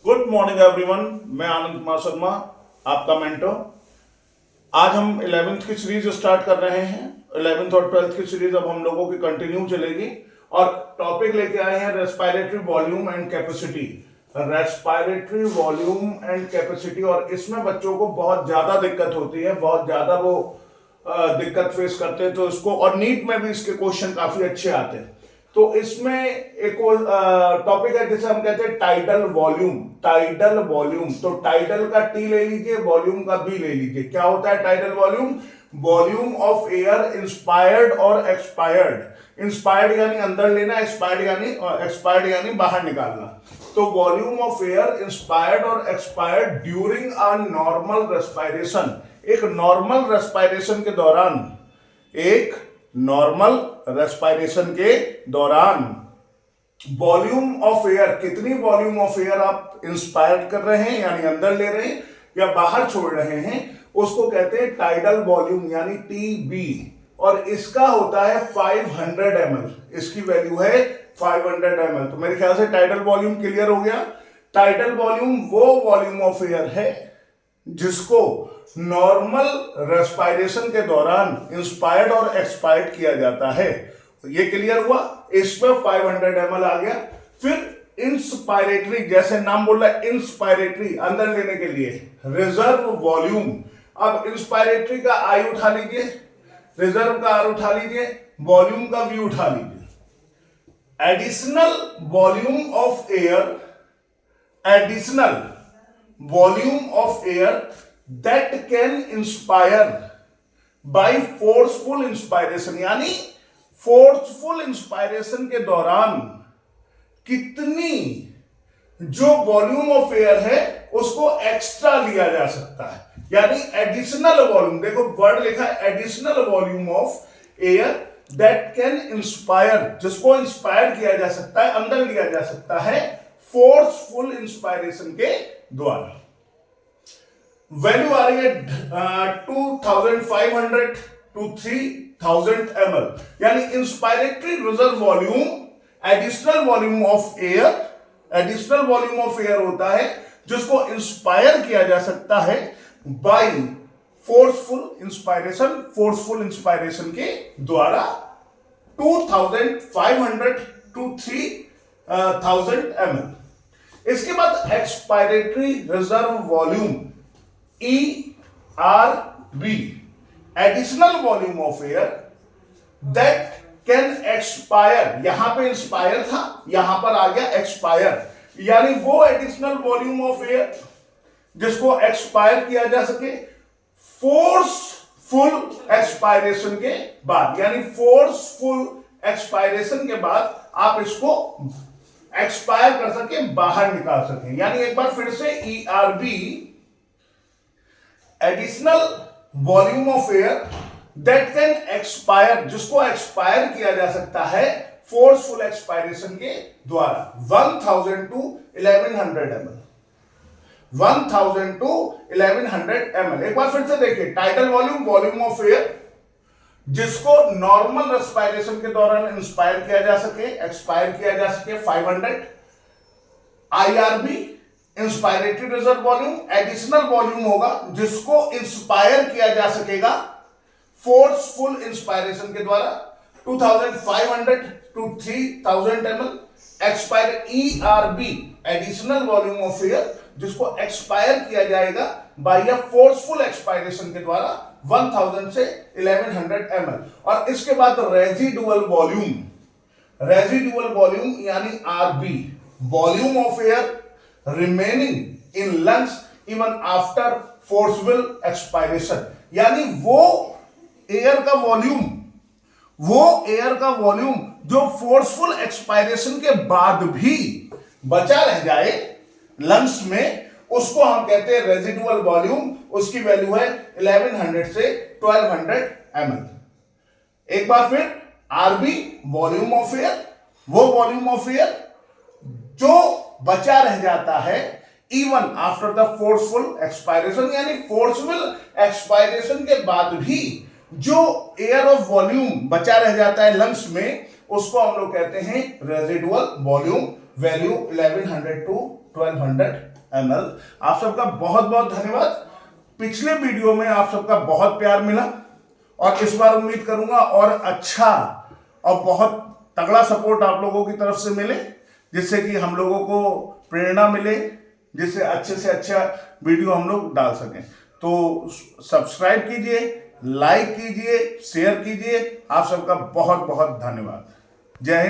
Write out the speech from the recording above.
Good morning everyone. मैं आनंद कुमार शर्मा, आपका mentor. आज हम 11th की सीरीज स्टार्ट कर रहे हैं। 11th और 12th की सीरीज अब हम लोगों की कंटिन्यू चलेगी और टॉपिक लेके आए हैं respiratory volume and capacity. Respiratory volume and capacity, और इसमें बच्चों को बहुत ज्यादा दिक्कत होती है, बहुत ज्यादा वो दिक्कत फेस करते हैं। तो इसको, और नीट में भी इसके क्वेश्चन काफी अच्छे आते हैं। तो इसमें एक टॉपिक है जिसे हम कहते हैं टाइडल वॉल्यूम। टाइडल वॉल्यूम, तो टाइडल का टी ले लीजिए, वॉल्यूम का बी ले लीजिए। क्या होता है tidal volume? Volume of air inspired और एक्सपायर्ड। इंस्पायर्ड यानी अंदर लेना, एक्सपायर्ड यानी बाहर निकालना। तो वॉल्यूम ऑफ एयर इंस्पायर्ड और expired during a normal respiration. एक नॉर्मल रेस्पिरेशन के दौरान, एक नॉर्मल रेस्पिरेशन के दौरान वॉल्यूम ऑफ एयर, कितनी वॉल्यूम ऑफ एयर आप इंस्पायर कर रहे हैं यानी अंदर ले रहे हैं या बाहर छोड़ रहे हैं, उसको कहते हैं टाइडल वॉल्यूम यानी टीबी। और इसका होता है 500 ml। इसकी वैल्यू है 500 ml। तो मेरे ख्याल से टाइडल वॉल्यूम क्लियर हो गया। टाइडल वॉल्यूम वो वॉल्यूम ऑफ एयर है जिसको नॉर्मल रेस्पिरेशन के दौरान इंस्पायर्ड और एक्सपायर्ड किया जाता है। ये क्लियर हुआ। इसमें 500 ml आ गया। फिर इंस्पायरेटरी, जैसे नाम बोल रहा है इंस्पायरेटरी, अंदर लेने के लिए रिजर्व वॉल्यूम। अब इंस्पायरेटरी का आई उठा लीजिए, रिजर्व का आर उठा लीजिए, वॉल्यूम का वी उठा लीजिए। Additional volume of air, additional volume of air that can inspire by forceful inspiration, यानी फोर्सफुल इंस्पायरेशन के दौरान कितनी जो वॉल्यूम ऑफ एयर है उसको एक्स्ट्रा लिया जा सकता है, यानी एडिशनल वॉल्यूम। देखो वर्ड लिखा है additional volume of air that can inspire, जिसको इंस्पायर किया जा सकता है, अंदर लिया जा सकता है फोर्सफुल इंस्पायरेशन के द्वारा। वैल्यू आ रही है 2500 to 3000 ml, यानी inspiratory reserve volume, additional volume of air. Additional volume of air होता है जिसको इंस्पायर किया जा सकता है by forceful inspiration, forceful inspiration के द्वारा। 2500 to 3000 ml। इसके बाद expiratory reserve volume ERB, additional volume of air that can expire. यहां पे इंस्पायर था, यहां पर आ गया एक्सपायर, यानी वो एडिशनल वॉल्यूम ऑफ एयर जिसको एक्सपायर किया जा सके फोर्सफुल एक्सपायरेशन के बाद, यानी फोर्सफुल एक्सपायरेशन के बाद आप इसको एक्सपायर कर सके, बाहर निकाल सके। यानी एक बार फिर से ERB, additional volume of air that can expire, जिसको एक्सपायर किया जा सकता है फोर्सफुल एक्सपायरेशन के द्वारा। 1000 to 1100 ml, 1000 to 1100 ml। एक बार फिर से देखिए, tidal volume, volume of air जिसको नॉर्मल रेस्पिरेशन के दौरान इंस्पायर किया जा सके, एक्सपायर किया जा सके 500। IRB, inspiratory reserve volume, additional volume होगा जिसको इंस्पायर किया जा सकेगा फोर्सफुल इंस्पायरेशन के द्वारा। 2500 to 3000 ml। Expire ERB, additional volume of air जिसको एक्सपायर किया जाएगा बाय फोर्सफुल एक्सपायरेशन के द्वारा 1000 से 1100 ml। और इसके बाद रेजिडुअल वॉल्यूम, रेजिडुअल वॉल्यूम यानी RB, volume of air remaining in lungs even after forceful expiration, यानी वो एयर का वॉल्यूम, वो एयर का वॉल्यूम जो फोर्सफुल एक्सपायरेशन के बाद भी बचा रह जाए लंग्स में, उसको हम कहते हैं रेजिडुअल वॉल्यूम। उसकी वैल्यू है 1100 से 1200 ml। एक बार फिर RB, वॉल्यूम ऑफ एयर, वो वॉल्यूम ऑफ एयर जो बचा रह जाता है even after the forceful expiration, यानी फोर्सफुल एक्सपायरेशन के बाद भी जो एयर ऑफ वॉल्यूम बचा रह जाता है लंग्स में, उसको हम लोग कहते हैं residual volume. Value 1100 to 1200 ml। आप सबका बहुत बहुत धन्यवाद। पिछले वीडियो में आप सबका बहुत प्यार मिला और इस बार उम्मीद करूंगा और अच्छा और बहुत तगड़ा सपोर्ट आप लोगों की तरफ से मिले, जिससे कि हम लोगों को प्रेरणा मिले, जिससे अच्छे से अच्छा वीडियो हम लोग डाल सकें। तो सब्सक्राइब कीजिए, लाइक कीजिए, शेयर कीजिए। आप सबका बहुत बहुत धन्यवाद। जय हिंद।